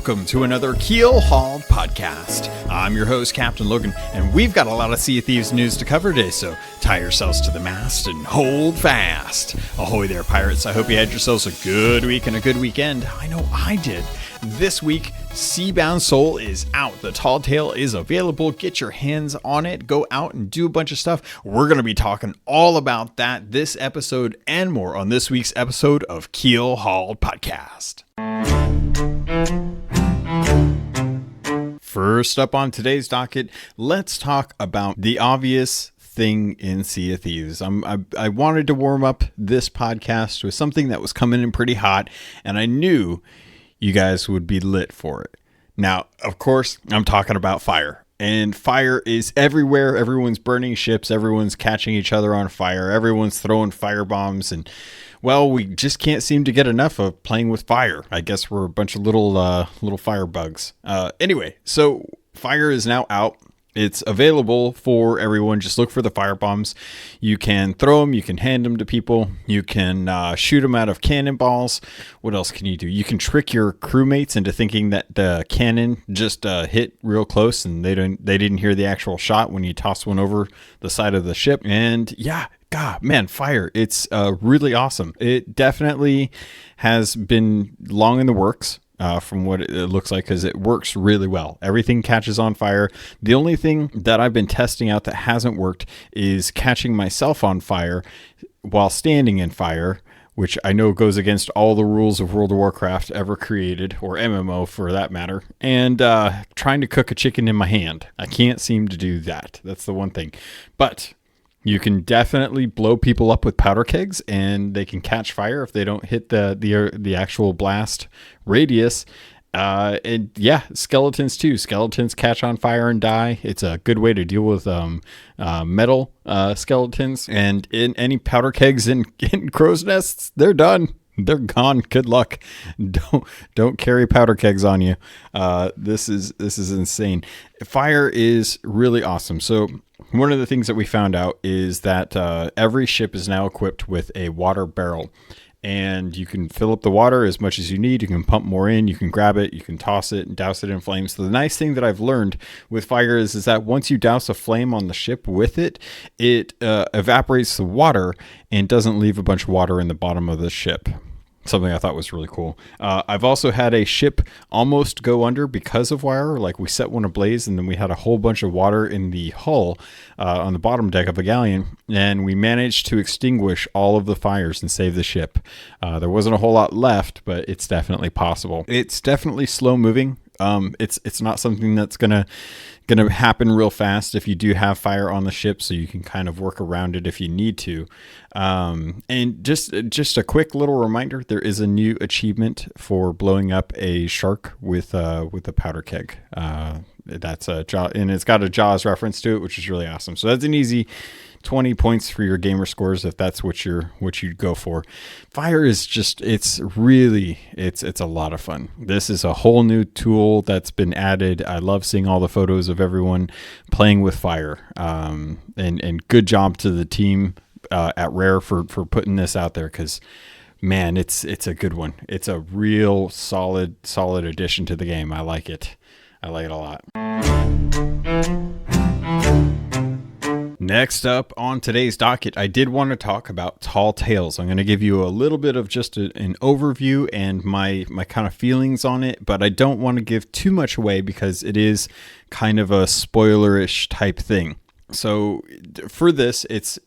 Welcome to another Keelhauled podcast. I'm your host, Captain Logun, and we've got a lot of Sea of Thieves news to cover today, so tie yourselves to the mast and hold fast. Ahoy there, pirates. I hope you had yourselves a good week and a good weekend. I know I did. This week, Seabound Soul is out. The tall tale is available. Get your hands on it. Go out and do a bunch of stuff. We're going to be talking all about that this episode and more on this week's episode of Keelhauled Podcast. First up on today's docket, let's talk about the obvious thing in Sea of Thieves. I wanted to warm up this podcast with something that was coming in pretty hot, and I knew you guys would be lit for it. Now, of course, I'm talking about fire. And fire is everywhere. Everyone's burning ships. Everyone's catching each other on fire. Everyone's throwing fire bombs. And, well, we just can't seem to get enough of playing with fire. I guess we're a bunch of little fire bugs. Anyway, so fire is now out. It's available for everyone. Just look for the fire bombs. You can throw them. You can hand them to people. You can shoot them out of cannonballs. What else can you do? You can trick your crewmates into thinking that the cannon just hit real close and they didn't hear the actual shot when you toss one over the side of the ship. And yeah, God, man, fire. It's really awesome. It definitely has been long in the works. From what it looks like, because it works really well. Everything catches on fire. The only thing that I've been testing out that hasn't worked is catching myself on fire while standing in fire, which I know goes against all the rules of World of Warcraft ever created, or MMO for that matter, and trying to cook a chicken in my hand. I can't seem to do that. That's the one thing. But you can definitely blow people up with powder kegs, and they can catch fire if they don't hit the actual blast radius. And yeah, skeletons too. Skeletons catch on fire and die. It's a good way to deal with metal skeletons. And in any powder kegs in crow's nests, they're done. They're gone. Good luck. Don't carry powder kegs on you. This is insane. Fire is really awesome. So one of the things that we found out is that every ship is now equipped with a water barrel, and you can fill up the water as much as you need. You can pump more in, you can grab it, you can toss it and douse it in flames. So the nice thing that I've learned with fire is that once you douse a flame on the ship with it, it evaporates the water and doesn't leave a bunch of water in the bottom of the ship. Something I thought was really cool. I've also had a ship almost go under because of fire. Like, we set one ablaze and then we had a whole bunch of water in the hull on the bottom deck of a galleon, and we managed to extinguish all of the fires and save the ship. There wasn't a whole lot left, but it's definitely possible. It's definitely slow moving. It's not something that's gonna happen real fast if you do have fire on the ship, so you can kind of work around it if you need to. And just a quick little reminder, there is a new achievement for blowing up a shark with a powder keg. That's a Jaws, and it's got a Jaws reference to it, which is really awesome. So that's an easy 20 points for your gamer scores if that's what you'd go for. Fire is just, it's a lot of fun. This is a whole new tool that's been added. I love seeing all the photos of everyone playing with fire. And good job to the team at Rare for putting this out there, because man, it's a good one. It's a real solid addition to the game. I like it a lot. Next up on today's docket, I did want to talk about Tall Tales. I'm going to give you a little bit of just an overview and my kind of feelings on it, but I don't want to give too much away because it is kind of a spoilerish type thing. So for this, it's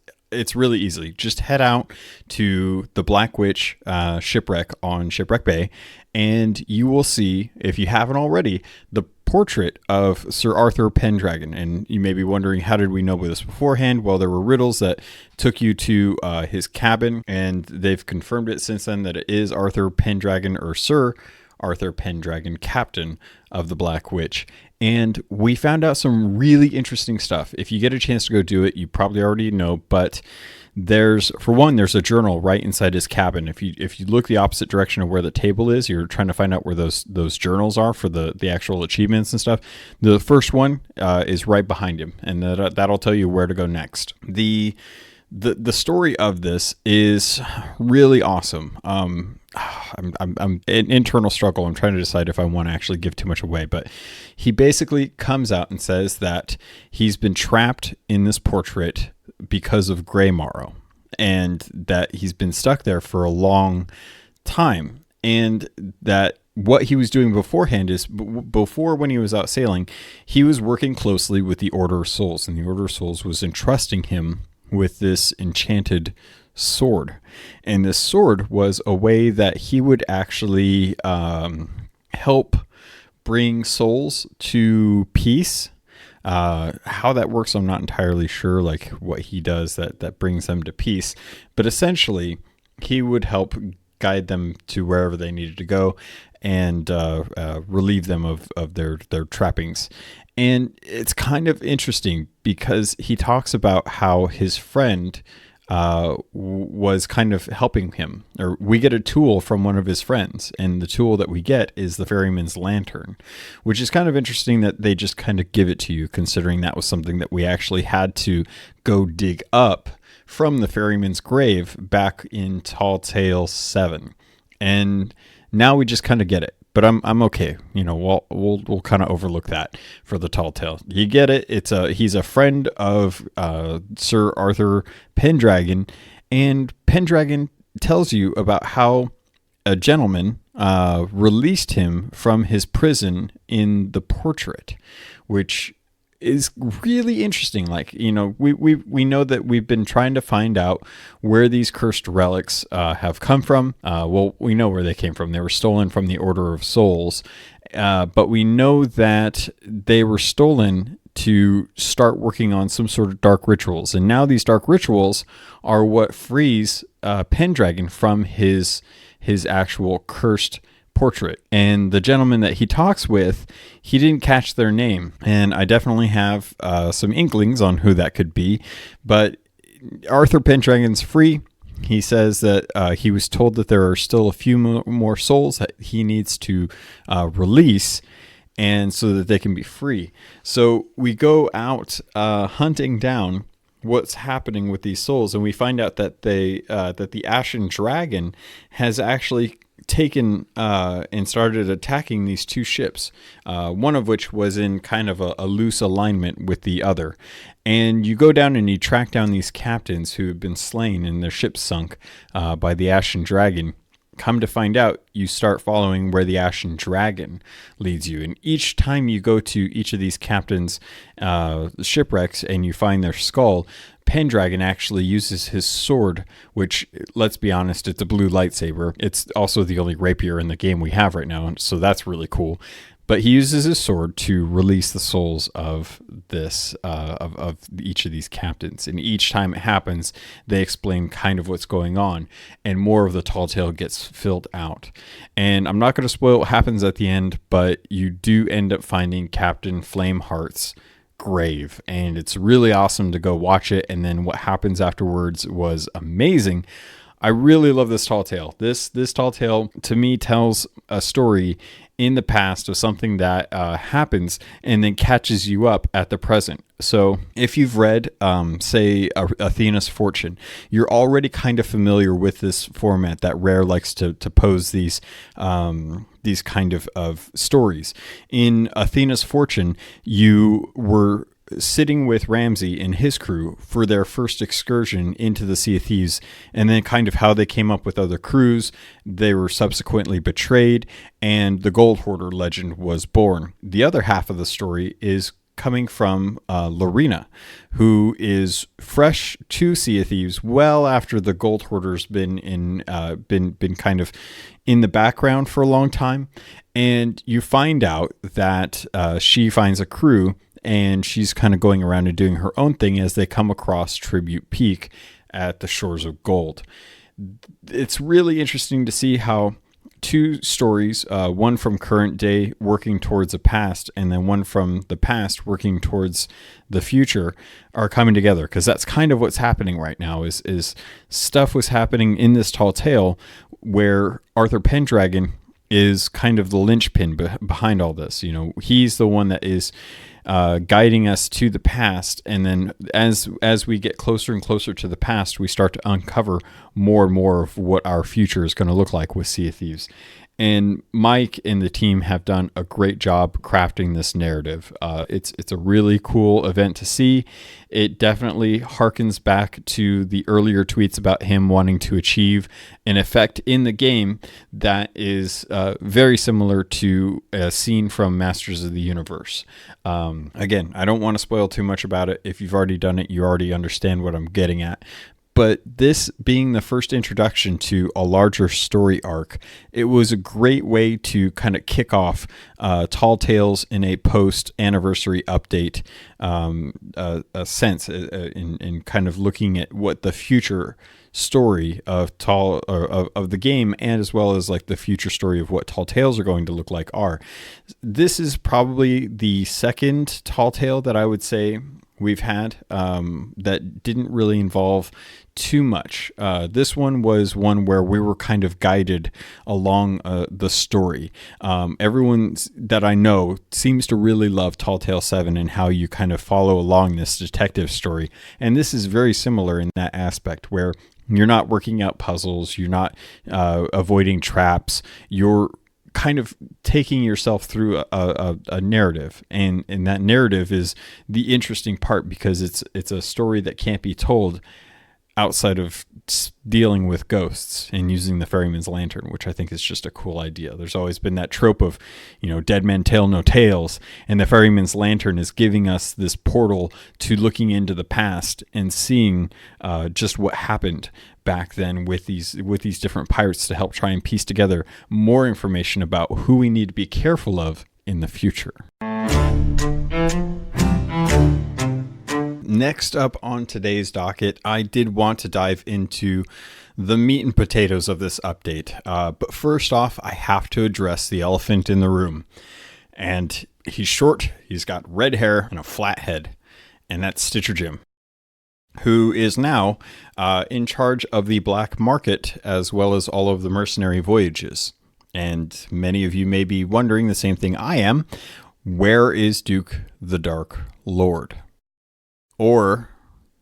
really easy. Just head out to the Black Witch shipwreck on Shipwreck Bay, and you will see, if you haven't already, the portrait of Sir Arthur Pendragon. And you may be wondering, how did we know this beforehand? Well, there were riddles that took you to his cabin, and they've confirmed it since then that it is Arthur Pendragon, or Sir Arthur Pendragon, captain of the Black Witch. And we found out some really interesting stuff. If you get a chance to go do it, you probably already know, but there's a journal right inside his cabin. If you look the opposite direction of where the table is, you're trying to find out where those journals are for the actual achievements and stuff. The first one is right behind him, and that'll tell you where to go next. The story of this is really awesome. I'm an internal struggle. I'm trying to decide if I want to actually give too much away, but he basically comes out and says that he's been trapped in this portrait because of Greymorrow, and that he's been stuck there for a long time, and that what he was doing beforehand is before, when he was out sailing, he was working closely with the Order of Souls, and the Order of Souls was entrusting him with this enchanted sword. And this sword was a way that he would actually help bring souls to peace. How that works, I'm not entirely sure, like what he does that brings them to peace. But essentially, he would help guide them to wherever they needed to go and relieve them of their trappings. And it's kind of interesting because he talks about how his friend was kind of helping him, or we get a tool from one of his friends, and the tool that we get is the ferryman's lantern, which is kind of interesting that they just kind of give it to you, considering that was something that we actually had to go dig up from the ferryman's grave back in Tall Tale 7. And now we just kind of get it. But I'm okay. You know, we'll kind of overlook that for the Tall Tale. You get it. He's a friend of Sir Arthur Pendragon, and Pendragon tells you about how a gentleman released him from his prison in the portrait, which is really interesting. Like, you know, we know that we've been trying to find out where these cursed relics have come from. Well, we know where they came from. They were stolen from the Order of Souls, but we know that they were stolen to start working on some sort of dark rituals. And now these dark rituals are what frees Pendragon from his actual cursed portrait. And the gentleman that he talks with, he didn't catch their name, and I definitely have some inklings on who that could be. But Arthur Pendragon's free. He says that he was told that there are still a few more souls that he needs to release, and so that they can be free. So we go out hunting down what's happening with these souls, and we find out that that the Ashen dragon has actually taken and started attacking these two ships, one of which was in kind of a loose alignment with the other. And you go down and you track down these captains who have been slain and their ships sunk by the Ashen dragon. Come to find out, you start following where the Ashen dragon leads you. And each time you go to each of these captains' shipwrecks and you find their skull, Pendragon actually uses his sword, which, let's be honest, it's a blue lightsaber. It's also the only rapier in the game we have right now, so that's really cool. But he uses his sword to release the souls of this of each of these captains. And each time it happens, they explain kind of what's going on, and more of the tall tale gets filled out. And I'm not going to spoil what happens at the end, but you do end up finding Captain Flameheart's grave, and it's really awesome to go watch it. And then what happens afterwards was amazing. I really love this tall tale. This tall tale to me tells a story in the past of something that happens and then catches you up at the present. So if you've read, say, Athena's Fortune, you're already kind of familiar with this format that Rare likes to pose these kind of stories. In Athena's Fortune, you were sitting with Ramsay and his crew for their first excursion into the Sea of Thieves, and then kind of how they came up with other crews. They were subsequently betrayed, and the Gold Hoarder legend was born. The other half of the story is coming from Lorena, who is fresh to Sea of Thieves well after the Gold Hoarder's been kind of in the background for a long time. And you find out that she finds a crew, and she's kind of going around and doing her own thing as they come across Tribute Peak at the Shores of Gold. It's really interesting to see how two stories, one from current day working towards the past, and then one from the past working towards the future, are coming together. Because that's kind of what's happening right now, is stuff was happening in this tall tale where Arthur Pendragon is kind of the linchpin behind all this. You know, he's the one that is guiding us to the past. And then as we get closer and closer to the past, we start to uncover more and more of what our future is going to look like with Sea of Thieves. And Mike and the team have done a great job crafting this narrative. It's a really cool event to see. It definitely harkens back to the earlier tweets about him wanting to achieve an effect in the game that is very similar to a scene from Masters of the Universe. Again, I don't want to spoil too much about it. If you've already done it, you already understand what I'm getting at. But this being the first introduction to a larger story arc, it was a great way to kind of kick off Tall Tales in a post-anniversary update sense in kind of looking at what the future story of of the game, and as well as like the future story of what Tall Tales are going to look like are. This is probably the second Tall Tale that I would say we've had that didn't really involve too much. This one was one where we were kind of guided along the story. Everyone that I know seems to really love Tall Tale 7 and how you kind of follow along this detective story. And this is very similar in that aspect where you're not working out puzzles, you're not avoiding traps, you're kind of taking yourself through a narrative, and that narrative is the interesting part because it's a story that can't be told outside of dealing with ghosts and using the ferryman's lantern, which I think is just a cool idea. There's always been that trope of, dead men tell no tales, and the ferryman's lantern is giving us this portal to looking into the past and seeing just what happened back then with these different pirates to help try and piece together more information about who we need to be careful of in the future. Next up on today's docket, I did want to dive into the meat and potatoes of this update. But first off, I have to address the elephant in the room. And he's short, he's got red hair and a flat head. And that's Stitcher Jim, who is now in charge of the black market as well as all of the mercenary voyages. And many of you may be wondering the same thing I am. Where is Duke the Dark Lord? Or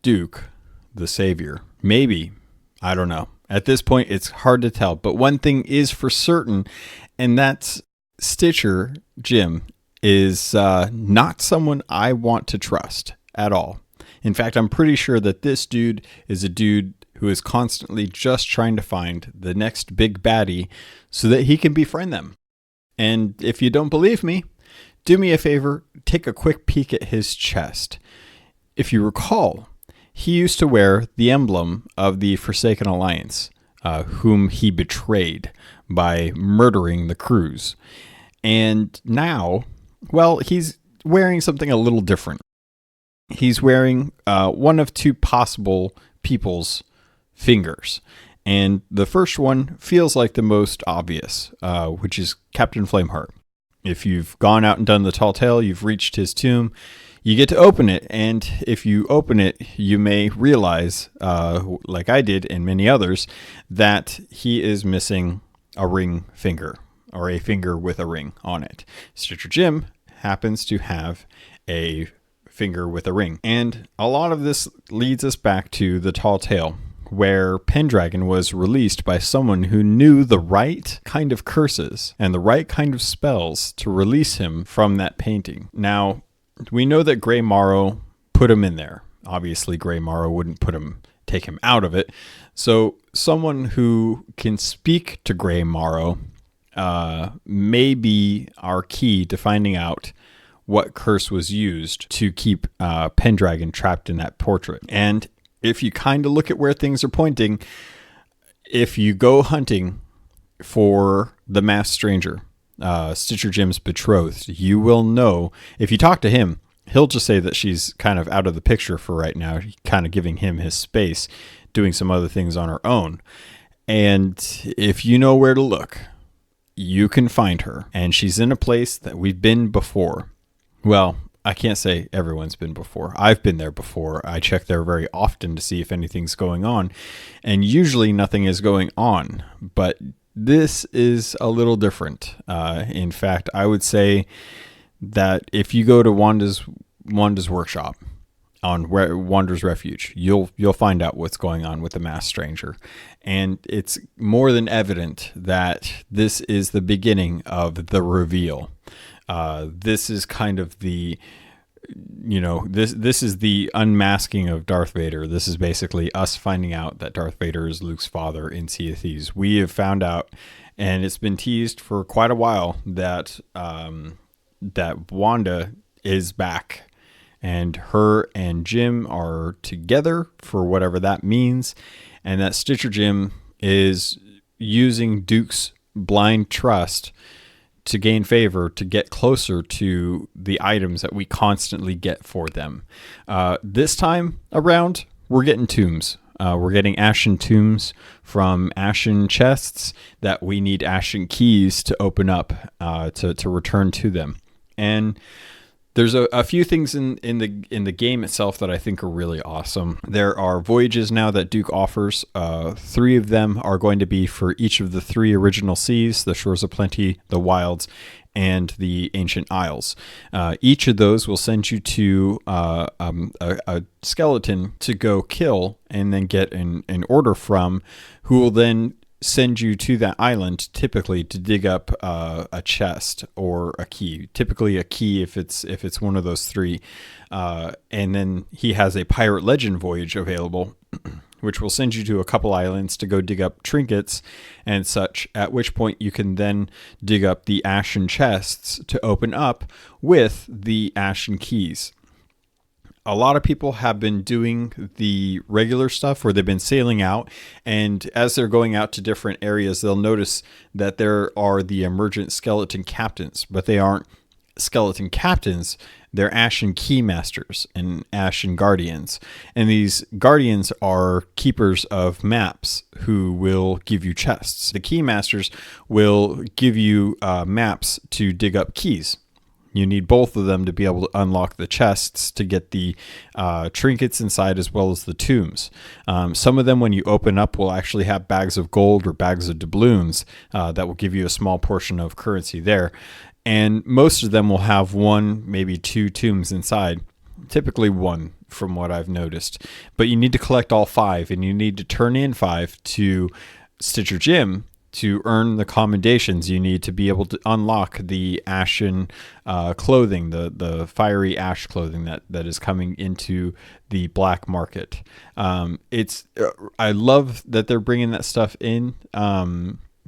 Duke the Savior? Maybe. I don't know. At this point, it's hard to tell. But one thing is for certain, and that's Stitcher Jim is not someone I want to trust at all. In fact, I'm pretty sure that this dude is a dude who is constantly just trying to find the next big baddie so that he can befriend them. And if you don't believe me, do me a favor, take a quick peek at his chest. If you recall, he used to wear the emblem of the Forsaken Alliance, whom he betrayed by murdering the crews. And now, well, he's wearing something a little different. He's wearing one of two possible people's fingers. And the first one feels like the most obvious, which is Captain Flameheart. If you've gone out and done the Tall Tale, you've reached his tomb, you get to open it, and if you open it, you may realize, like I did and many others, that he is missing a ring finger, or a finger with a ring on it. Stitcher Jim happens to have a finger with a ring. And a lot of this leads us back to the Tall Tale, where Pendragon was released by someone who knew the right kind of curses and the right kind of spells to release him from that painting. Now, we know that Grey Morrow put him in there. Obviously, Grey Morrow wouldn't take him out of it. So someone who can speak to Grey Morrow may be our key to finding out what curse was used to keep Pendragon trapped in that portrait. And if you kind of look at where things are pointing, if you go hunting for the masked stranger, Stitcher Jim's betrothed, you will know, if you talk to him, he'll just say that she's kind of out of the picture for right now, kind of giving him his space, doing some other things on her own. And if you know where to look, you can find her. And she's in a place that we've been before. Well, I can't say everyone's been before. I've been there before. I check there very often to see if anything's going on. And usually nothing is going on. But this is a little different. In fact, I would say that if you go to Wanda's workshop on Wander's Refuge, you'll find out what's going on with the masked stranger, and it's more than evident that this is the beginning of the reveal. This is kind of the, this is the unmasking of Darth Vader. This is basically us finding out that Darth Vader is Luke's father in Sea of Thieves. We have found out, and it's been teased for quite a while, that that Wanda is back. And her and Jim are together for whatever that means. And that Stitcher Jim is using Duke's blind trust to gain favor, to get closer to the items that we constantly get for them. This time around, we're getting tombs. We're getting Ashen tombs from Ashen chests that we need Ashen keys to open up to return to them. And there's a few things in the game itself that I think are really awesome. There are voyages now that Duke offers. 3 of them are going to be for each of the 3 original seas: the Shores of Plenty, the Wilds, and the Ancient Isles. Each of those will send you to a skeleton to go kill and then get an order from, who will then send you to that island, typically to dig up a chest or a key. Typically a key if it's one of those 3. And then he has a Pirate Legend voyage available, which will send you to a couple islands to go dig up trinkets and such, at which point you can then dig up the Ashen chests to open up with the Ashen keys. A lot of people have been doing the regular stuff where they've been sailing out, and as they're going out to different areas, they'll notice that there are the emergent skeleton captains, but they aren't skeleton captains. They're Ashen keymasters and Ashen guardians. And these guardians are keepers of maps who will give you chests. The keymasters will give you maps to dig up keys. You need both of them to be able to unlock the chests to get the trinkets inside, as well as the tombs. Some of them, when you open up, will actually have bags of gold or bags of doubloons that will give you a small portion of currency there. And most of them will have 1, maybe 2 tombs inside. Typically 1, from what I've noticed. But you need to collect all 5, and you need to turn in 5 to Stitcher Jim to earn the commendations you need to be able to unlock the Ashen clothing, the fiery ash clothing that is coming into the black market. I love that they're bringing that stuff in.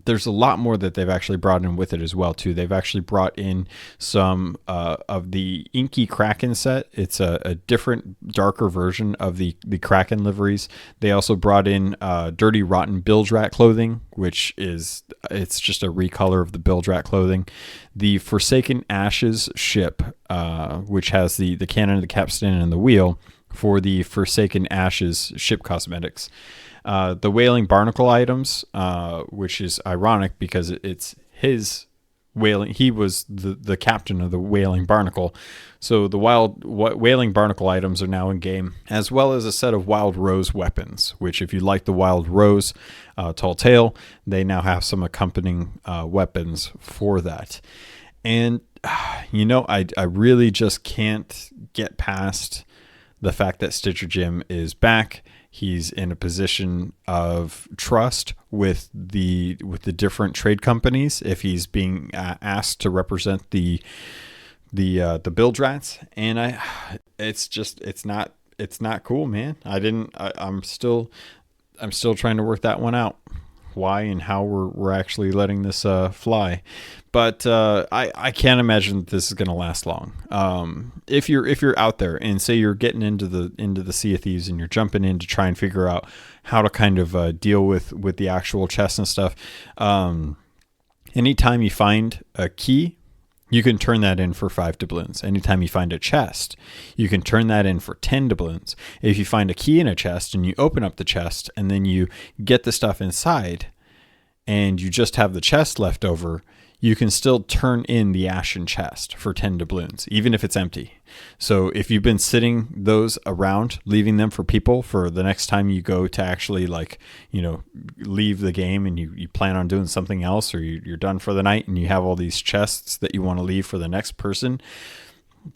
There's a lot more that they've actually brought in with it as well too. They've actually brought in some of the Inky Kraken set. It's a different, darker version of the Kraken liveries. They also brought in Dirty Rotten Bilge Rat clothing, which it's just a recolor of the Bilge Rat clothing. The Forsaken Ashes ship, which has the cannon, the capstan, and the wheel for the Forsaken Ashes ship cosmetics. The Wailing Barnacle items, which is ironic because it's his whaling. He was the captain of the Wailing Barnacle. So the Wailing Barnacle items are now in game, as well as a set of Wild Rose weapons, which if you like the Wild Rose Tall Tale, they now have some accompanying weapons for that. And, I really just can't get past the fact that Stitcher Jim is back. He's in a position of trust with the different trade companies I'm he's being asked to represent the bilge rats, and it's not cool, man. I'm still trying to work that one out. Why and how we're actually letting this fly. But I can't imagine that this is going to last long. If you're out there and say you're getting into the Sea of Thieves and you're jumping in to try and figure out how to kind of deal with the actual chests and stuff, anytime you find a key, you can turn that in for 5 doubloons. Anytime you find a chest, you can turn that in for 10 doubloons. If you find a key in a chest and you open up the chest and then you get the stuff inside and you just have the chest left over, you can still turn in the Ashen chest for 10 doubloons, even if it's empty. So if you've been sitting those around, leaving them for people for the next time you go to actually leave the game and you plan on doing something else, or you're done for the night and you have all these chests that you want to leave for the next person,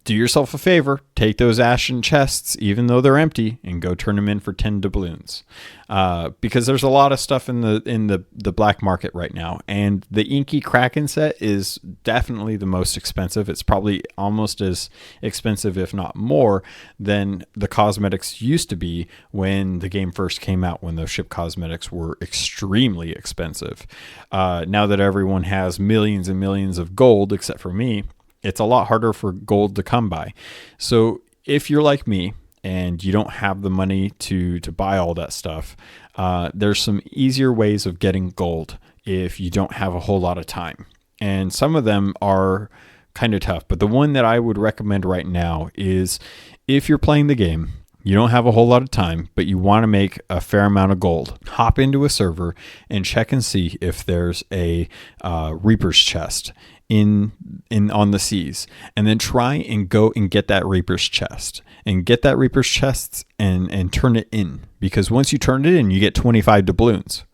do yourself a favor, take those Ashen chests, even though they're empty, and go turn them in for 10 doubloons. Because there's a lot of stuff in the black market right now, and the Inky Kraken set is definitely the most expensive. It's probably almost as expensive, if not more, than the cosmetics used to be when the game first came out, when those ship cosmetics were extremely expensive. Now that everyone has millions and millions of gold, except for me, it's a lot harder for gold to come by. So if you're like me and you don't have the money to buy all that stuff, there's some easier ways of getting gold if you don't have a whole lot of time. And some of them are kind of tough, but the one that I would recommend right now is if you're playing the game, you don't have a whole lot of time, but you want to make a fair amount of gold, hop into a server and check and see if there's a Reaper's chest in on the seas, and then try and go and get that Reaper's chest and turn it in, because once you turn it in, you get 25 doubloons.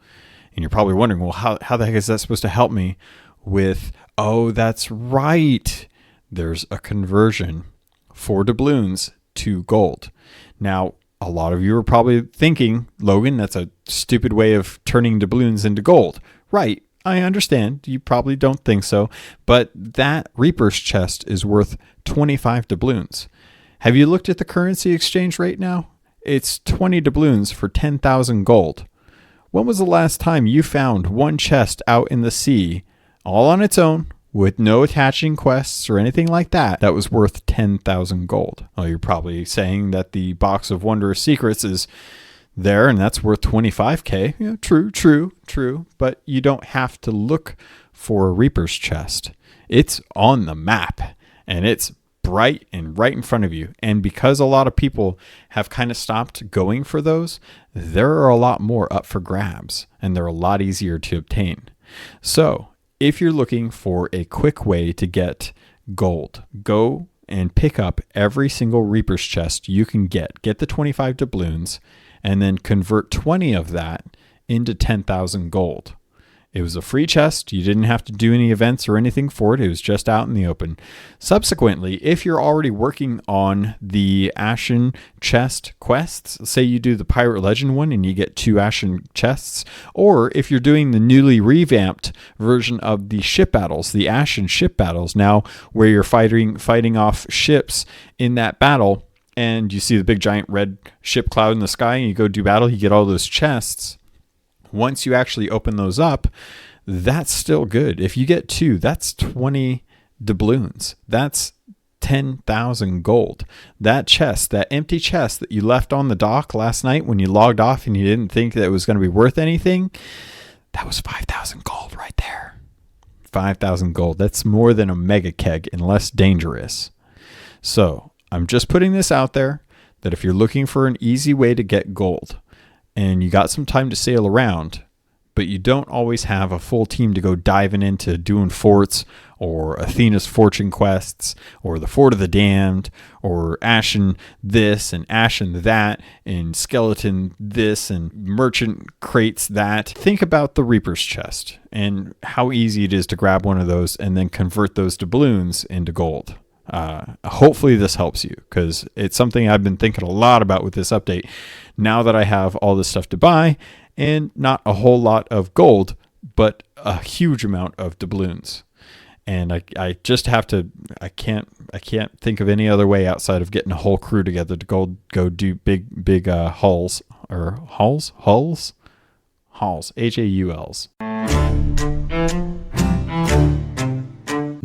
And you're probably wondering, well, how the heck is that supposed to help me with, oh, that's right, there's a conversion for doubloons to gold. Now, a lot of you are probably thinking, Logan, that's a stupid way of turning doubloons into gold. Right, I understand. You probably don't think so, but that Reaper's chest is worth 25 doubloons. Have you looked at the currency exchange rate now? It's 20 doubloons for 10,000 gold. When was the last time you found one chest out in the sea, all on its own, with no attaching quests or anything like that, that was worth 10,000 gold? Well, you're probably saying that the box of wondrous secrets is there and that's worth 25k. Yeah, true. But you don't have to look for a Reaper's chest. It's on the map and it's bright and right in front of you. And because a lot of people have kind of stopped going for those, there are a lot more up for grabs and they're a lot easier to obtain. So if you're looking for a quick way to get gold, go and pick up every single Reaper's chest you can get the 25 doubloons, and then convert 20 of that into 10,000 gold. It was a free chest. You didn't have to do any events or anything for it. It was just out in the open. Subsequently, if you're already working on the Ashen chest quests, say you do the Pirate Legend one and you get 2 Ashen chests, or if you're doing the newly revamped version of the ship battles, the Ashen ship battles, now where you're fighting off ships in that battle, and you see the big giant red ship cloud in the sky and you go do battle, you get all those chests. Once you actually open those up, that's still good. If you get 2, that's 20 doubloons. That's 10,000 gold. That chest, that empty chest that you left on the dock last night when you logged off and you didn't think that it was going to be worth anything, that was 5,000 gold right there. 5,000 gold. That's more than a mega keg and less dangerous. So I'm just putting this out there that if you're looking for an easy way to get gold and you got some time to sail around, but you don't always have a full team to go diving into doing forts or Athena's fortune quests or the Fort of the Damned or Ashen this and Ashen that and Skeleton this and Merchant crates that. Think about the Reaper's chest and how easy it is to grab one of those and then convert those doubloons into gold. Hopefully this helps you, because it's something I've been thinking a lot about with this update. Now that I have all this stuff to buy and not a whole lot of gold, but a huge amount of doubloons. And I just have to, I can't think of any other way outside of getting a whole crew together to go do big hauls, Hauls, HAULs.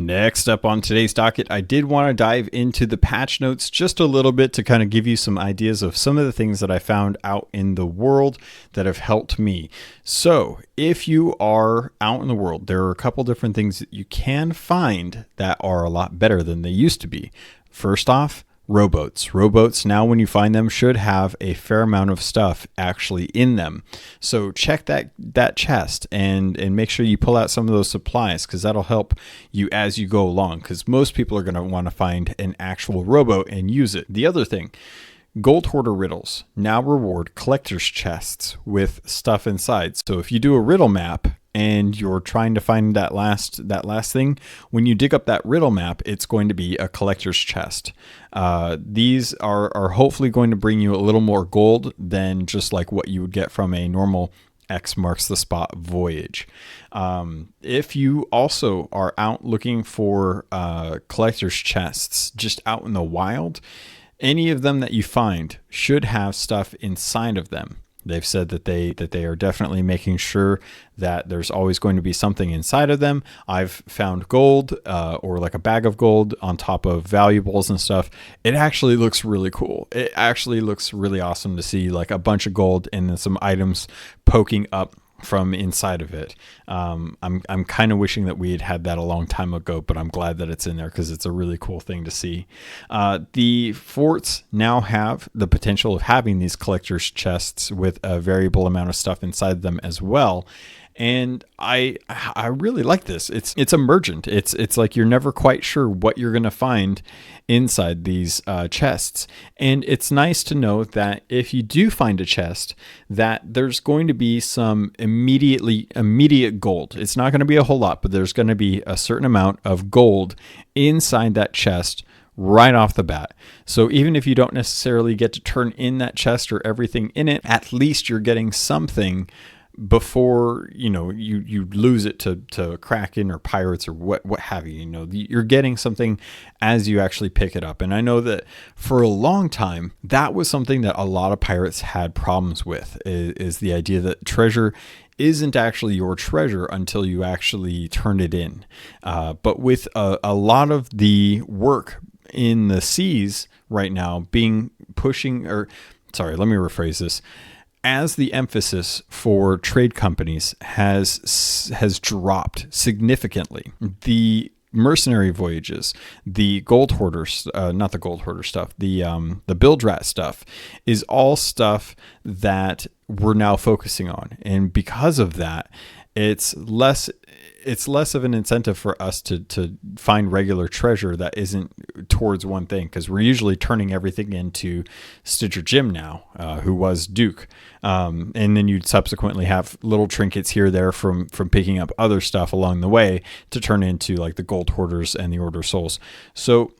Next up on today's docket, I did want to dive into the patch notes just a little bit to kind of give you some ideas of some of the things that I found out in the world that have helped me. So if you are out in the world, there are a couple different things that you can find that are a lot better than they used to be. First off, rowboats. Rowboats, now when you find them, should have a fair amount of stuff actually in them. So check that chest and make sure you pull out some of those supplies, because that'll help you as you go along, because most people are going to want to find an actual rowboat and use it. The other thing, Gold Hoarder riddles now reward collector's chests with stuff inside. So if you do a riddle map and you're trying to find that last thing, when you dig up that riddle map, it's going to be a collector's chest. These are hopefully going to bring you a little more gold than just like what you would get from a normal X marks the spot voyage. If you also are out looking for collector's chests just out in the wild, any of them that you find should have stuff inside of them. They've said that they are definitely making sure that there's always going to be something inside of them. I've found gold or like a bag of gold on top of valuables and stuff. It actually looks really cool. It actually looks really awesome to see like a bunch of gold and then some items poking up from inside of it. I'm kind of wishing that we had that a long time ago, but I'm glad that it's in there because it's a really cool thing to see. The forts now have the potential of having these collector's chests with a variable amount of stuff inside them as well. And I really like this. It's emergent. It's like you're never quite sure what you're going to find inside these chests. And it's nice to know that if you do find a chest, that there's going to be some immediate gold. It's not going to be a whole lot, but there's going to be a certain amount of gold inside that chest right off the bat. So even if you don't necessarily get to turn in that chest or everything in it, at least you're getting something before you lose it to Kraken or pirates or what have you. You're getting something as you actually pick it up. And I know that for a long time that was something that a lot of pirates had problems with, is the idea that treasure isn't actually your treasure until you actually turn it in. But with a lot of the work in the seas right now let me rephrase this. As the emphasis for trade companies has dropped significantly, the mercenary voyages, the gold hoarders, not the gold hoarder stuff, the build rat stuff is all stuff that we're now focusing on. And because of that, it's less of an incentive for us to find regular treasure that isn't towards one thing, because we're usually turning everything into Stitcher Jim now, who was Duke. And then you'd subsequently have little trinkets here or there from picking up other stuff along the way to turn into like the Gold Hoarders and the Order Souls. So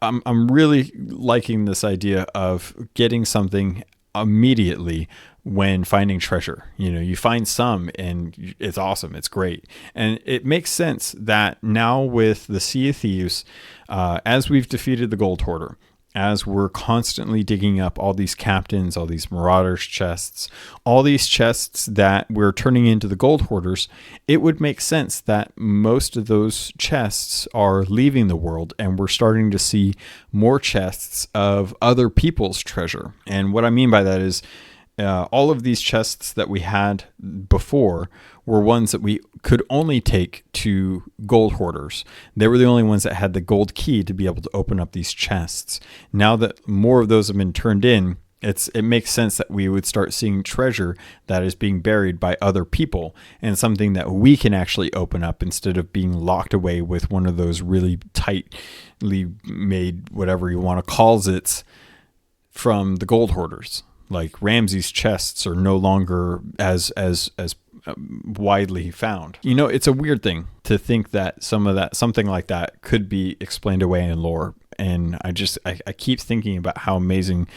I'm really liking this idea of getting something immediately when finding treasure. You find some and it's awesome, it's great. And it makes sense that now with the Sea of Thieves, as we've defeated the Gold Hoarder, as we're constantly digging up all these captains, all these marauders chests, all these chests that we're turning into the Gold Hoarders, it would make sense that most of those chests are leaving the world and we're starting to see more chests of other people's treasure. And what I mean by that is all of these chests that we had before were ones that we could only take to gold hoarders. They were the only ones that had the gold key to be able to open up these chests. Now that more of those have been turned in, it makes sense that we would start seeing treasure that is being buried by other people and something that we can actually open up instead of being locked away with one of those really tightly made, whatever you want to call it, from the gold hoarders. Like Ramsey's chests are no longer as widely found. It's a weird thing to think that something like that could be explained away in lore. And I keep thinking about how amazing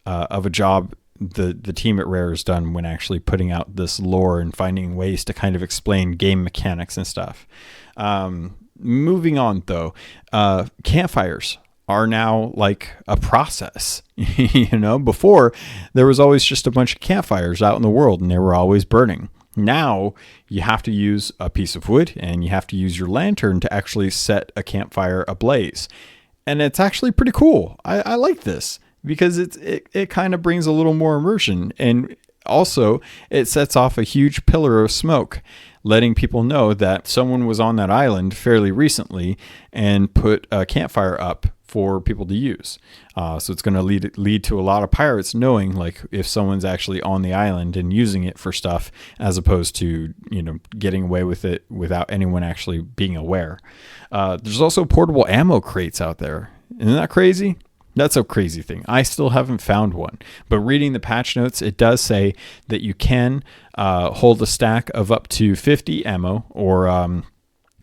of a job the team at Rare has done when actually putting out this lore and finding ways to kind of explain game mechanics and stuff. Moving on though, campfires are now like a process. Before there was always just a bunch of campfires out in the world and they were always burning. Now you have to use a piece of wood and you have to use your lantern to actually set a campfire ablaze. And it's actually pretty cool. I like this because it kind of brings a little more immersion, and also it sets off a huge pillar of smoke, letting people know that someone was on that island fairly recently and put a campfire up for people to use. So it's going to lead to a lot of pirates knowing, like, if someone's actually on the island and using it for stuff, as opposed to, getting away with it without anyone actually being aware. There's also portable ammo crates out there. Isn't that crazy? That's a crazy thing. I still haven't found one, but reading the patch notes, it does say that you can hold a stack of up to 50 ammo, or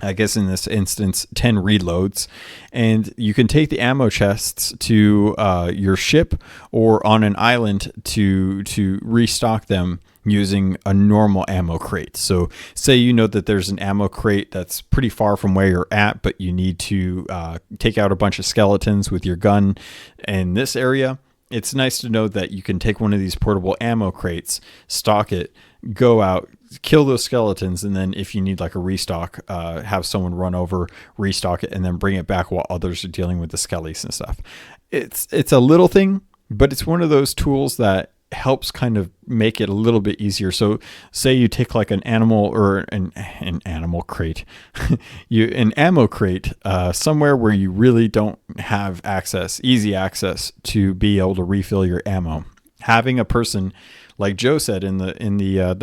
I guess in this instance, 10 reloads, and you can take the ammo chests to your ship or on an island to restock them using a normal ammo crate. So say that there's an ammo crate that's pretty far from where you're at, but you need to take out a bunch of skeletons with your gun in this area. It's nice to know that you can take one of these portable ammo crates, stock it, go out, kill those skeletons, and then if you need like a restock, have someone run over, restock it, and then bring it back while others are dealing with the skellies and stuff. It's a little thing, but it's one of those tools that helps kind of make it a little bit easier. So say you take like an animal or an animal crate, an ammo crate somewhere where you really don't have easy access to be able to refill your ammo. Having a person, like Joe said in the dev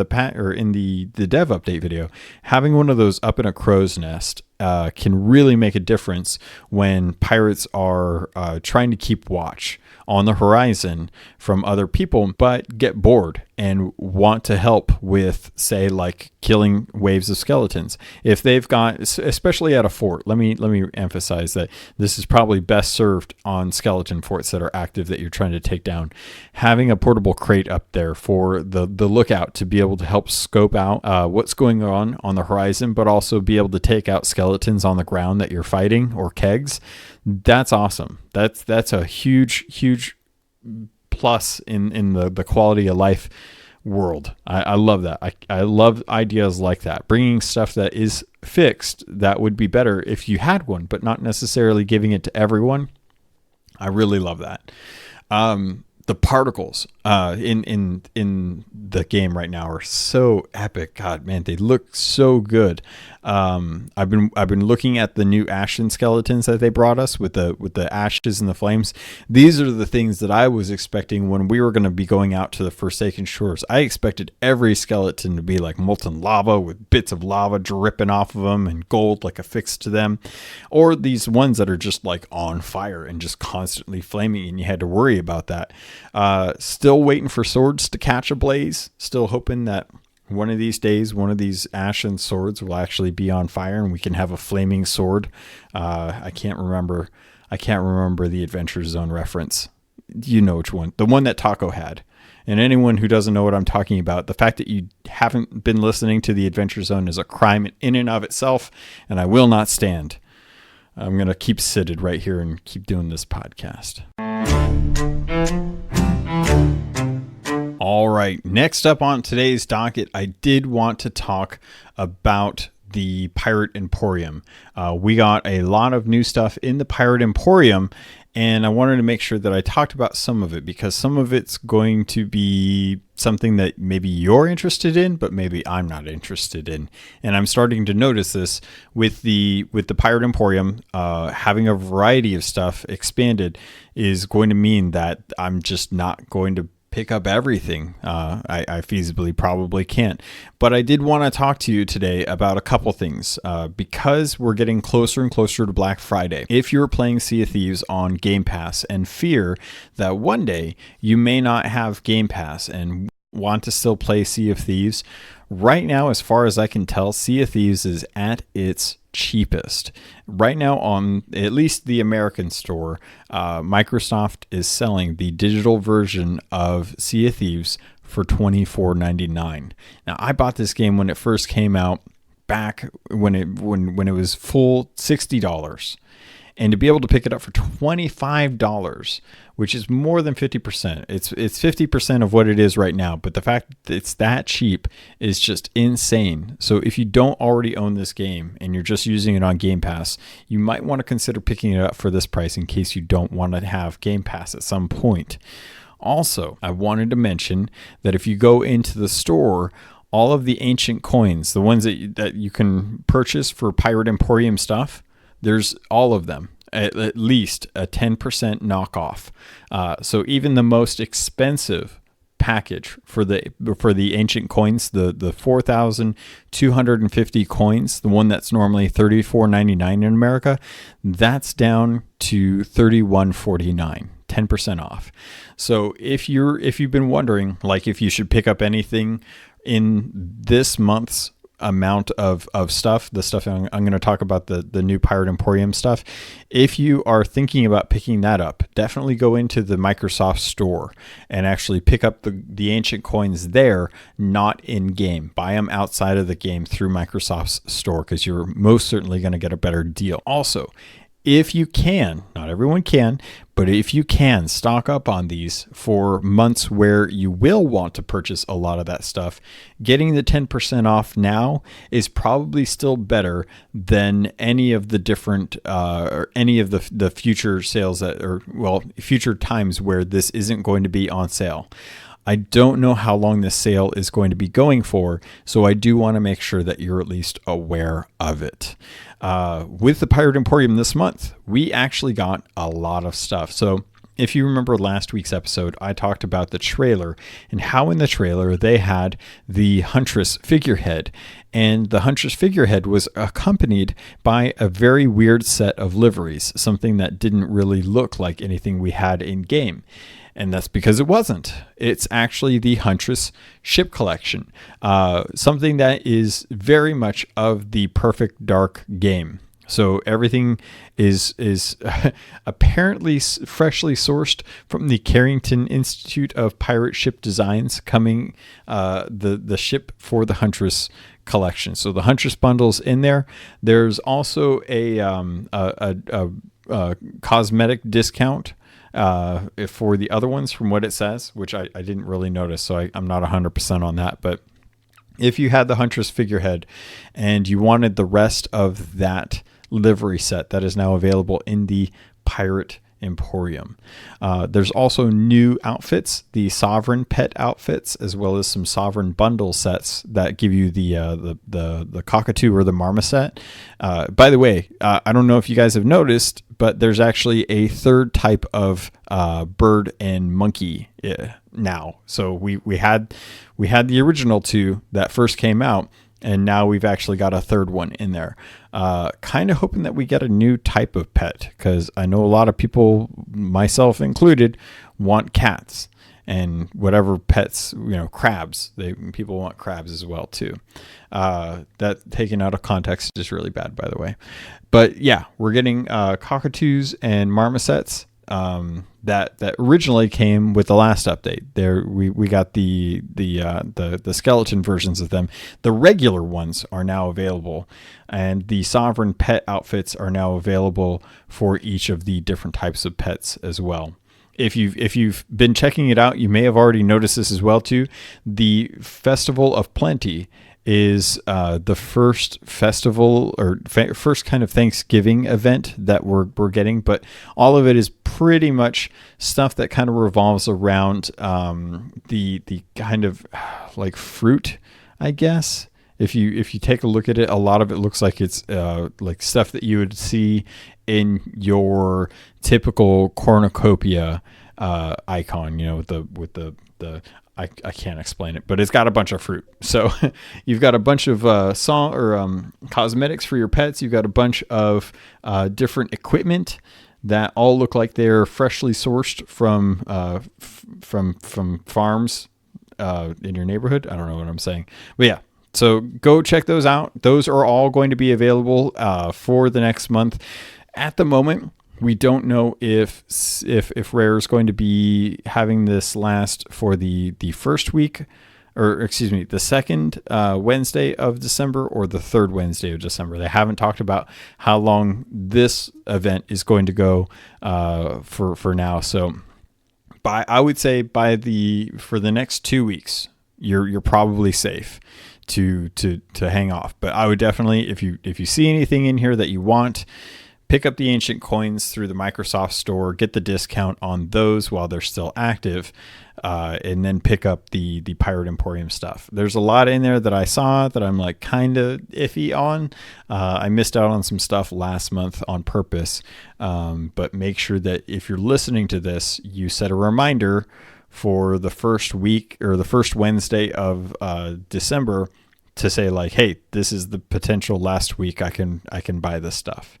update video, having one of those up in a crow's nest can really make a difference when pirates are trying to keep watch on the horizon from other people, but get bored and want to help with, say, like killing waves of skeletons. If they've got, especially at a fort, let me emphasize that this is probably best served on skeleton forts that are active that you're trying to take down. Having a portable crate up there for the lookout to be able to help scope out what's going on the horizon, but also be able to take out skeletons on the ground that you're fighting, or kegs. That's awesome. That's a huge plus in the quality of life world. I love that. I love ideas like that. Bringing stuff that is fixed that would be better if you had one, but not necessarily giving it to everyone. I really love that. The particles in the game right now are so epic. God, man, they look so good. I've been looking at the new Ashen skeletons that they brought us with the ashes and the flames. These are the things that I was expecting when we were going to be going out to the Forsaken Shores. I expected every skeleton to be like molten lava with bits of lava dripping off of them and gold like affixed to them, or these ones that are just like on fire and just constantly flaming, and you had to worry about that. Still waiting for swords to catch a blaze. Still hoping that one of these days, one of these Ashen swords will actually be on fire and we can have a flaming sword. I can't remember the Adventure Zone reference. You know which one. The one that Taco had. And anyone who doesn't know what I'm talking about, the fact that you haven't been listening to the Adventure Zone is a crime in and of itself, and I will not stand. I'm going to keep seated right here and keep doing this podcast. All right, next up on today's docket, I did want to talk about the Pirate Emporium. We got a lot of new stuff in the Pirate Emporium, and I wanted to make sure that I talked about some of it, because some of it's going to be something that maybe you're interested in, but maybe I'm not interested in. And I'm starting to notice this with the Pirate Emporium. Having a variety of stuff expanded is going to mean that I'm just not going to pick up everything. I feasibly probably can't. But I did want to talk to you today about a couple things because we're getting closer and closer to Black Friday. If you're playing Sea of Thieves on Game Pass and fear that one day you may not have Game Pass and want to still play Sea of Thieves, right now, as far as I can tell, Sea of Thieves is at its cheapest. Right now on at least the American store, Microsoft is selling the digital version of Sea of Thieves for $24.99. Now, I bought this game when it first came out, back when it was full $60. And to be able to pick it up for $25, which is more than 50%. It's 50% of what it is right now, but the fact that it's that cheap is just insane. So if you don't already own this game and you're just using it on Game Pass, you might want to consider picking it up for this price in case you don't want to have Game Pass at some point. Also, I wanted to mention that if you go into the store, all of the ancient coins, the ones that you can purchase for Pirate Emporium stuff, there's all of them. at least a 10% knockoff. So even the most expensive package for the ancient coins, the 4,250 coins, the one that's normally $34.99 in America, that's down to $31.49. 10% off. So if you've been wondering, like, if you should pick up anything in this month's amount of stuff, the stuff I'm going to talk about, the new Pirate Emporium stuff, if you are thinking about picking that up, definitely go into the Microsoft store and actually pick up the ancient coins there, not in game. Buy them outside of the game through Microsoft's store, because you're most certainly going to get a better deal. Also, if you can, not everyone can, but if you can, stock up on these for months where you will want to purchase a lot of that stuff. Getting the 10% off now is probably still better than any of the different, or any of the future sales future times where this isn't going to be on sale. I don't know how long this sale is going to be going for, so I do want to make sure that you're at least aware of it. With the Pirate Emporium this month, we actually got a lot of stuff. So if you remember last week's episode, I talked about the trailer and how in the trailer they had the Huntress figurehead. And the Huntress figurehead was accompanied by a very weird set of liveries, something that didn't really look like anything we had in game. And that's because it wasn't. It's actually the Huntress ship collection, something that is very much of the Perfect Dark game. So everything is apparently freshly sourced from the Carrington Institute of Pirate Ship Designs, coming the ship for the Huntress collection. So the Huntress bundle's in there. There's also a cosmetic discount for the other ones, from what it says, which I didn't really notice, so I'm not 100% on that. But if you had the Huntress figurehead and you wanted the rest of that livery set, that is now available in the Pirate Emporium. There's also new outfits, the Sovereign pet outfits, as well as some Sovereign bundle sets that give you the cockatoo or the marmoset. By the way, I don't know if you guys have noticed, but there's actually a third type of bird and monkey now. So we had the original two that first came out, and now we've actually got a third one in there. Kind of hoping that we get a new type of pet, because I know a lot of people, myself included, want cats and whatever pets, crabs. People want crabs as well too. That taken out of context is really bad, by the way. But yeah, we're getting cockatoos and marmosets. That originally came with the last update. There we got the skeleton versions of them. The regular ones are now available, and the Sovereign pet outfits are now available for each of the different types of pets as well. If you've been checking it out, you may have already noticed this as well too. The Festival of Plenty is the first festival or first kind of Thanksgiving event that we're getting, but all of it is pretty much stuff that kind of revolves around the kind of like fruit, I guess. If you take a look at it, a lot of it looks like it's like stuff that you would see in your typical cornucopia icon, with the I can't explain it, but it's got a bunch of fruit. So you've got a bunch of cosmetics for your pets. You've got a bunch of different equipment that all look like they're freshly sourced from farms in your neighborhood. I don't know what I'm saying, but yeah. So go check those out. Those are all going to be available for the next month. At the moment, we don't know if Rare is going to be having this last for the first week, or excuse me, the second Wednesday of December or the third Wednesday of December. They haven't talked about how long this event is going to go for now. So I would say for the next 2 weeks, you're probably safe to hang off. But I would definitely, if you see anything in here that you want, pick up the ancient coins through the Microsoft Store, get the discount on those while they're still active, and then pick up the Pirate Emporium stuff. There's a lot in there that I saw that I'm like kind of iffy on. I missed out on some stuff last month on purpose, but make sure that if you're listening to this, you set a reminder for the first week or the first Wednesday of December to say like, hey, this is the potential last week I can buy this stuff.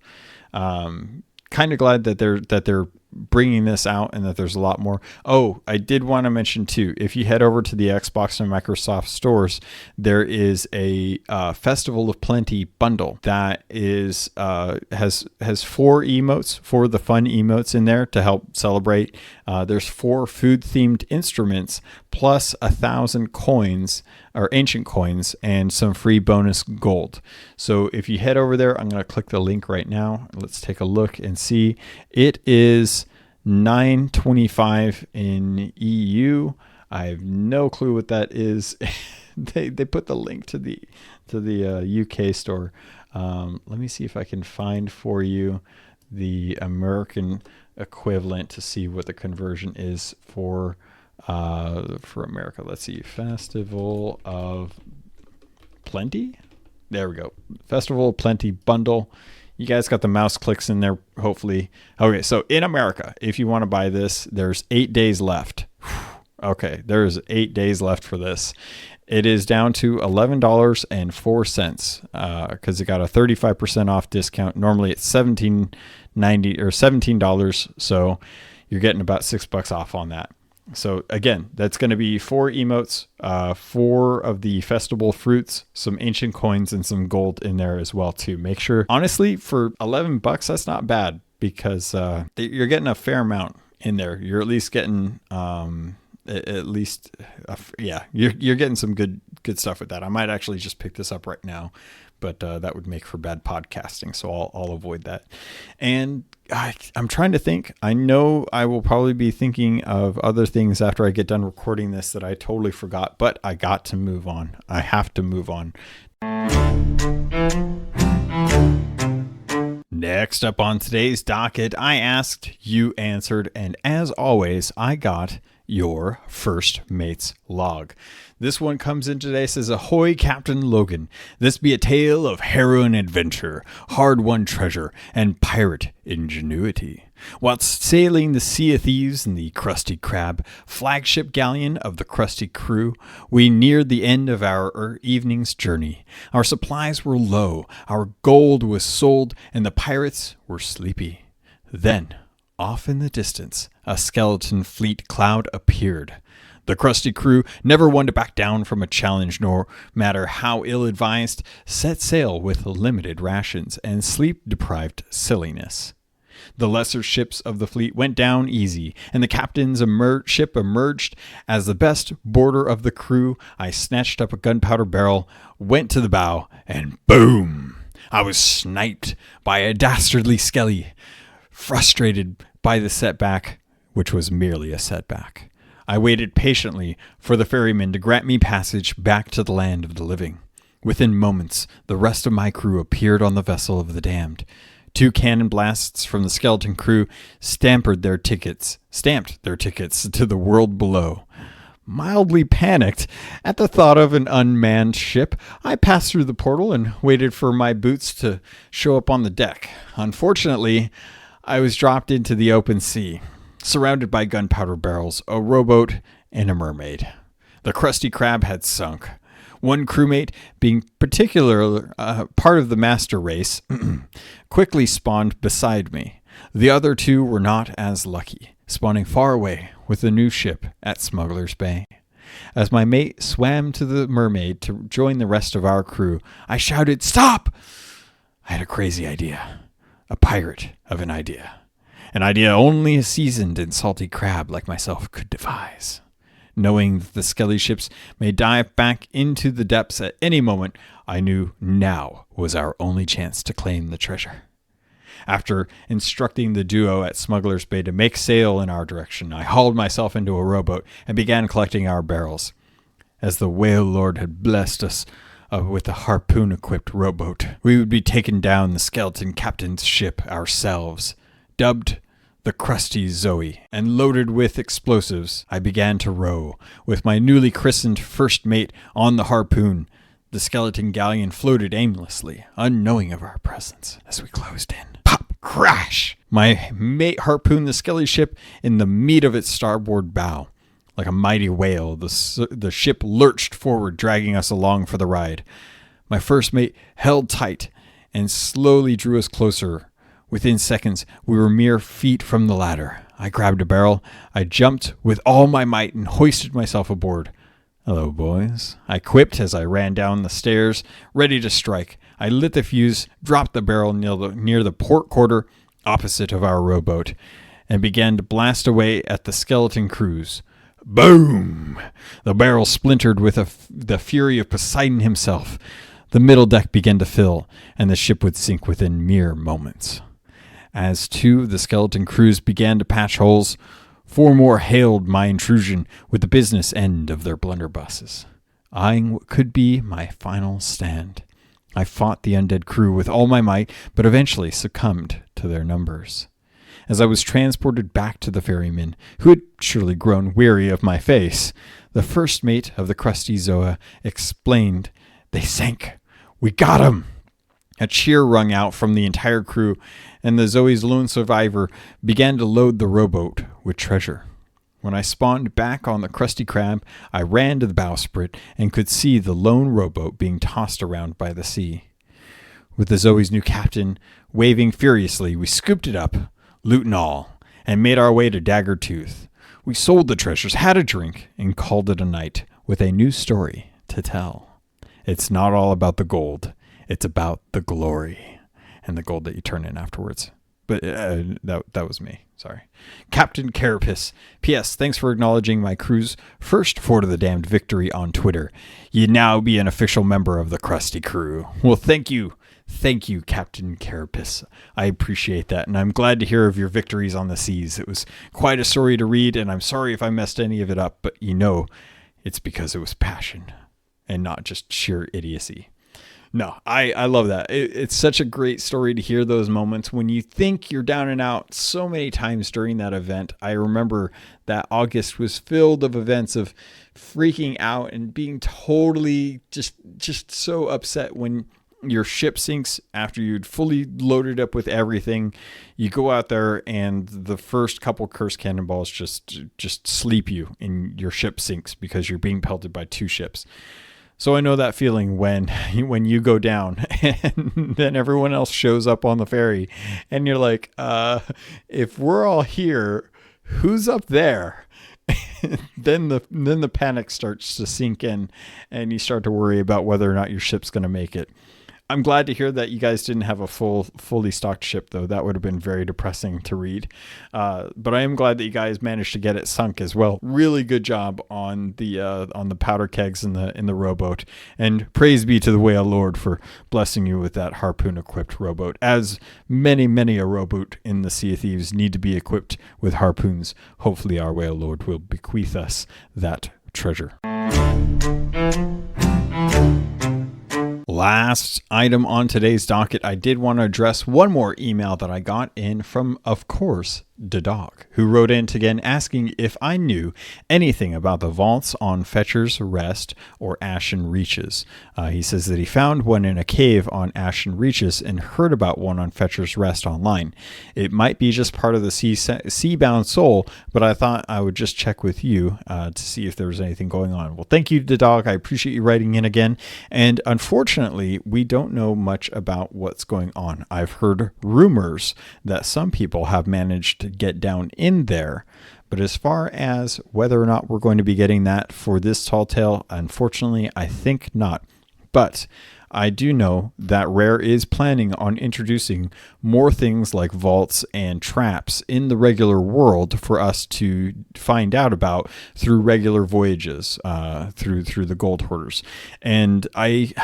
Kind of glad that they're bringing this out and that there's a lot more. Oh, I did want to mention too, if you head over to the Xbox and Microsoft stores, there is a Festival of Plenty bundle that is has 4 emotes, 4 of the fun emotes in there to help celebrate. There's 4 food themed instruments plus 1,000 coins or ancient coins and some free bonus gold. So if you head over there, I'm going to click the link right now. Let's take a look and see. It is $9.25 in EU. I have no clue what that is. They put the link to the UK store. Let me see if I can find for you the American equivalent to see what the conversion is for America. Let's see. Festival of Plenty. There we go. Festival of Plenty bundle. You guys got the mouse clicks in there, hopefully. Okay, so in America, if you want to buy this, there's 8 days left. Okay, there's 8 days left for this. It is down to $11.04 because it got a 35% off discount. Normally it's $17.90 or $17, so you're getting about $6 off on that. So again, that's going to be 4 emotes, 4 of the festival fruits, some ancient coins, and some gold in there as well too. Make sure, honestly, for $11, that's not bad because you're getting a fair amount in there. You're at least getting you're getting some good stuff with that. I might actually just pick this up right now, but that would make for bad podcasting, so I'll avoid that. And I'm trying to think. I know I will probably be thinking of other things after I get done recording this that I totally forgot, but I got to move on. I have to move on. Next up on today's docket, I asked, you answered, and as always, I got your first mate's log. This one comes in today, says, Ahoy, CaptainLogun. This be a tale of harrowing adventure, hard-won treasure, and pirate ingenuity. Whilst sailing the Sea of Thieves in the Krusty Krab, flagship galleon of the Krusty Crew, we neared the end of our evening's journey. Our supplies were low, our gold was sold, and the pirates were sleepy. Then, off in the distance, a skeleton fleet cloud appeared. The Krusty Crew, never one to back down from a challenge, no matter how ill-advised, set sail with limited rations and sleep-deprived silliness. The lesser ships of the fleet went down easy, and the captain's ship emerged as the best boarder of the crew. I snatched up a gunpowder barrel, went to the bow, and boom! I was sniped by a dastardly skelly. Frustrated by the setback, which was merely a setback, I waited patiently for the ferryman to grant me passage back to the land of the living. Within moments, the rest of my crew appeared on the vessel of the damned. 2 cannon blasts from the skeleton crew stamped their tickets to the world below. Mildly panicked at the thought of an unmanned ship, I passed through the portal and waited for my boots to show up on the deck. Unfortunately, I was dropped into the open sea, surrounded by gunpowder barrels, a rowboat, and a mermaid. The Krusty Krab had sunk. One crewmate, being particular part of the master race, quickly spawned beside me. The other 2 were not as lucky, spawning far away with the new ship at Smuggler's Bay. As my mate swam to the mermaid to join the rest of our crew, I shouted, "Stop!" I had a crazy idea. A pirate of an idea. An idea only a seasoned and salty crab like myself could devise. Knowing that the skelly ships may dive back into the depths at any moment, I knew now was our only chance to claim the treasure. After instructing the duo at Smuggler's Bay to make sail in our direction, I hauled myself into a rowboat and began collecting our barrels. As the whale lord had blessed us, with a harpoon-equipped rowboat. We would be taking down the skeleton captain's ship ourselves. Dubbed the Crusty Zoe, and loaded with explosives, I began to row, with my newly christened first mate on the harpoon. The skeleton galleon floated aimlessly, unknowing of our presence, as we closed in. Pop! Crash! My mate harpooned the skelly ship in the meat of its starboard bow. Like a mighty whale, the ship lurched forward, dragging us along for the ride. My first mate held tight and slowly drew us closer. Within seconds, we were mere feet from the ladder. I grabbed a barrel. I jumped with all my might and hoisted myself aboard. "Hello, boys," I quipped as I ran down the stairs, ready to strike. I lit the fuse, dropped the barrel near the port quarter opposite of our rowboat, and began to blast away at the skeleton crews. Boom! The barrel splintered with the fury of Poseidon himself. The middle deck began to fill, and the ship would sink within mere moments. As two of the skeleton crews began to patch holes, 4 more hailed my intrusion with the business end of their blunderbusses, eyeing what could be my final stand. I fought the undead crew with all my might, but eventually succumbed to their numbers. As I was transported back to the ferryman, who had surely grown weary of my face, the first mate of the Crusty Zoa explained, "They sank. We got 'em!" A cheer rung out from the entire crew, and the Zoe's lone survivor began to load the rowboat with treasure. When I spawned back on the Krusty Krab, I ran to the bowsprit and could see the lone rowboat being tossed around by the sea. With the Zoe's new captain waving furiously, we scooped it up, loot and all, and made our way to Daggertooth. We sold the treasures, had a drink, and called it a night with a new story to tell. It's not all about the gold. It's about the glory and the gold that you turn in afterwards. But that was me. Sorry. Captain Carapace. P.S. Thanks for acknowledging my crew's first Fort of the Damned victory on Twitter. You now be an official member of the Krusty crew. Well, thank you. Thank you, Captain Carapace. I appreciate that, and I'm glad to hear of your victories on the seas. It was quite a story to read, and I'm sorry if I messed any of it up, but it's because it was passion and not just sheer idiocy. No, I love that. It's such a great story to hear those moments when you think you're down and out so many times during that event. I remember that August was filled of events of freaking out and being totally just so upset when your ship sinks after you'd fully loaded up with everything. You go out there and the first couple curse cannonballs just sleep you and your ship sinks because you're being pelted by 2 ships. So I know that feeling when you go down and then everyone else shows up on the ferry and you're like, if we're all here, who's up there? Then the panic starts to sink in and you start to worry about whether or not your ship's going to make it. I'm glad to hear that you guys didn't have a fully stocked ship, though. That would have been very depressing to read. But I am glad that you guys managed to get it sunk as well. Really good job on the powder kegs in the rowboat. And praise be to the Whale Lord for blessing you with that harpoon-equipped rowboat. As many a rowboat in the Sea of Thieves need to be equipped with harpoons. Hopefully our Whale Lord will bequeath us that treasure. Last item on today's docket, I did want to address one more email that I got in from, of course, the dog, who wrote in again asking if I knew anything about the vaults on Fetcher's Rest or Ashen Reaches. He says that he found one in a cave on Ashen Reaches and heard about one on Fetcher's Rest online. It might be just part of the Seabound Soul, but I thought I would just check with you to see if there was anything going on. Well, thank you, the dog. I appreciate you writing in again. And unfortunately, we don't know much about what's going on. I've heard rumors that some people have managed to get down in there, but as far as whether or not we're going to be getting that for this tall tale, unfortunately, I think not. But I do know that Rare is planning on introducing more things like vaults and traps in the regular world for us to find out about through regular voyages, through the Gold Hoarders. And I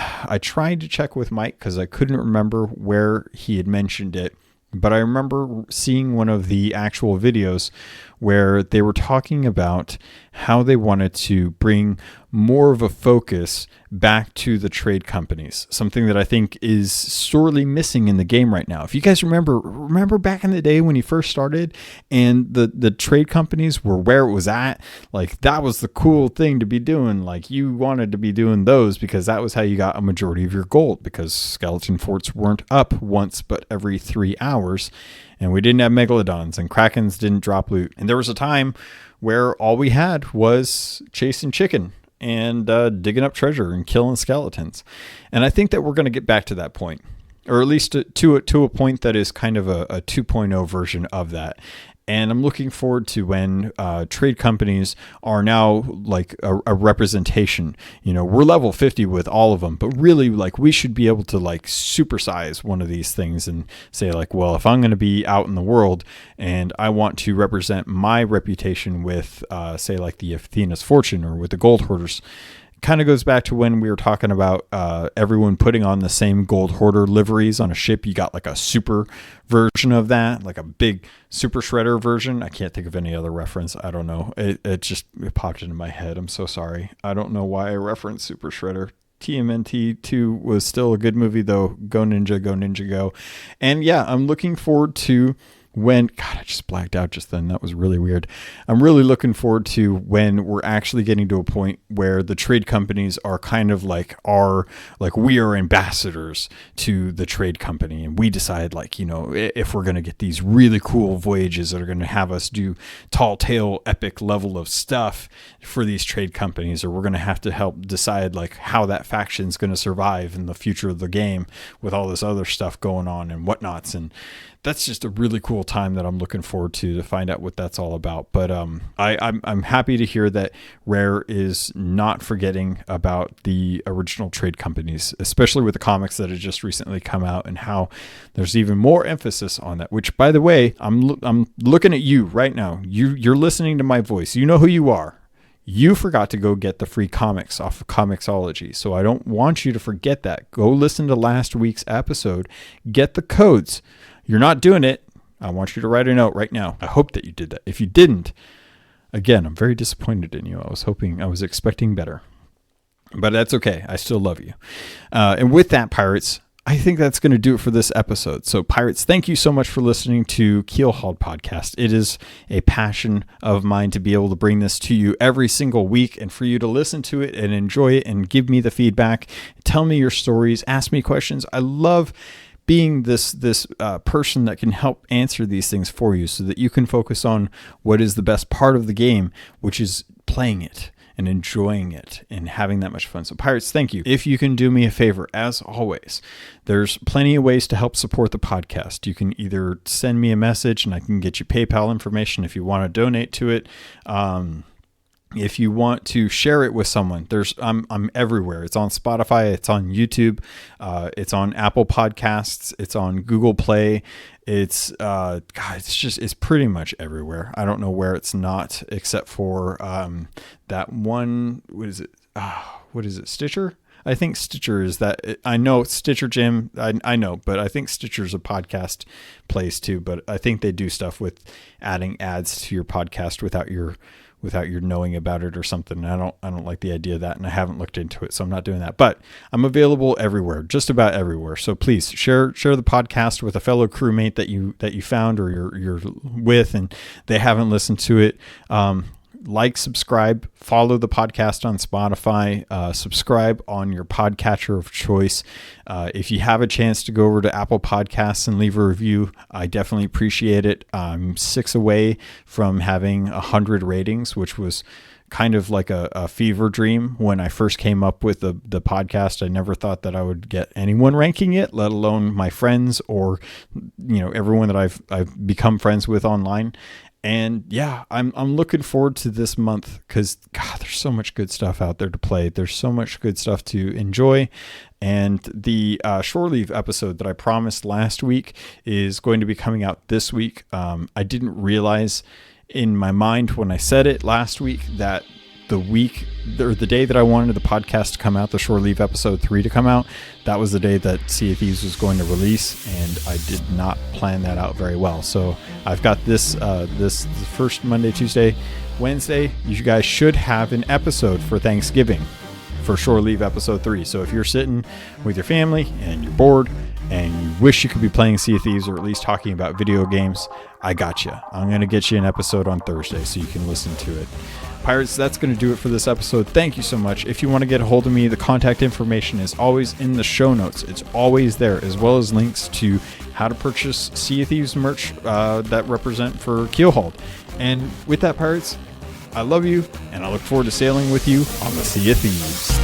tried to check with Mike because I couldn't remember where he had mentioned it. But I remember seeing one of the actual videos where they were talking about how they wanted to bring more of a focus back to the trade companies, something that I think is sorely missing in the game right now. If you guys remember back in the day when you first started and the trade companies were where it was at, like that was the cool thing to be doing. Like you wanted to be doing those because that was how you got a majority of your gold, because skeleton forts weren't up once but every 3 hours, and we didn't have megalodons and krakens didn't drop loot. And there was a time where all we had was chasing chicken and digging up treasure and killing skeletons. And I think that we're going to get back to that point, or at least to a point that is kind of a 2.0 version of that. And I'm looking forward to when trade companies are now like a representation. You know, we're level 50 with all of them, but really like we should be able to like supersize one of these things and say like, well, if I'm going to be out in the world and I want to represent my reputation with, say like the Athena's Fortune or with the Gold Hoarders, kind of goes back to when we were talking about everyone putting on the same Gold Hoarder liveries on a ship. You got like a super version of that, like a big super shredder version. I can't think of any other reference. I don't know. It just popped into my head. I'm so sorry. I don't know why I referenced super shredder. TMNT 2 was still a good movie though. Go Ninja, go Ninja, go. And yeah, I'm looking forward to God, I just blacked out just then. That was really weird. I'm really looking forward to when we're actually getting to a point where the trade companies are kind of like we are ambassadors to the trade company, and we decide like, you know, if we're going to get these really cool voyages that are going to have us do tall tale epic level of stuff for these trade companies, or we're going to have to help decide like how that faction is going to survive in the future of the game with all this other stuff going on and whatnots. And that's just a really cool time that I'm looking forward to find out what that's all about. But I'm happy to hear that Rare is not forgetting about the original trade companies, especially with the comics that have just recently come out, and how there's even more emphasis on that. Which, by the way, I'm looking at you right now. You're listening to my voice. You know who you are. You forgot to go get the free comics off of Comixology. So I don't want you to forget that. Go listen to last week's episode. Get the codes. You're not doing it. I want you to write a note right now. I hope that you did that. If you didn't, again, I'm very disappointed in you. I was expecting better. But that's okay. I still love you. And with that, Pirates, I think that's going to do it for this episode. So, Pirates, thank you so much for listening to Keelhauled Podcast. It is a passion of mine to be able to bring this to you every single week, and for you to listen to it and enjoy it and give me the feedback. Tell me your stories. Ask me questions. I love being this person that can help answer these things for you so that you can focus on what is the best part of the game, which is playing it and enjoying it and having that much fun. So Pirates, thank you. If you can do me a favor, as always, there's plenty of ways to help support the podcast. You can either send me a message and I can get you PayPal information if you want to donate to it. If you want to share it with someone, I'm everywhere. It's on Spotify, it's on YouTube, it's on Apple Podcasts, it's on Google Play. It's it's pretty much everywhere. I don't know where it's not, except for that one. What is it? Stitcher? I think Stitcher is that. I know Stitcher Jim. I know, but I think Stitcher's a podcast place too. But I think they do stuff with adding ads to your podcast without your knowing about it or something. I don't like the idea of that, and I haven't looked into it, so I'm not doing that. But I'm available everywhere, just about everywhere. So please share the podcast with a fellow crewmate that you found or you're with and they haven't listened to it. Like, subscribe, follow the podcast on Spotify, subscribe on your podcatcher of choice. If you have a chance to go over to Apple Podcasts and leave a review, I definitely appreciate it. I'm 6 away from having 100 ratings, which was kind of like a fever dream when I first came up with the podcast. I never thought that I would get anyone ranking it, let alone my friends or everyone that I've become friends with online. And yeah, I'm looking forward to this month because God, there's so much good stuff out there to play. There's so much good stuff to enjoy. And the Shore Leave episode that I promised last week is going to be coming out this week. I didn't realize in my mind when I said it last week that the week or the day that I wanted the podcast to come out, the Shore Leave episode 3 to come out, that was the day that Sea of Thieves was going to release, and I did not plan that out very well. So I've got this first Monday, Tuesday, Wednesday. You guys should have an episode for Thanksgiving for Shore Leave episode 3. So if you're sitting with your family and you're bored and you wish you could be playing Sea of Thieves or at least talking about video games, I got you. I'm going to get you an episode on Thursday so you can listen to it. Pirates, that's going to do it for this episode. Thank you so much. If you want to get a hold of me, the contact information is always in the show notes. It's always there, as well as links to how to purchase Sea of Thieves merch that represent for Keelhauled. And with that, Pirates, I love you, and I look forward to sailing with you on the Sea of Thieves.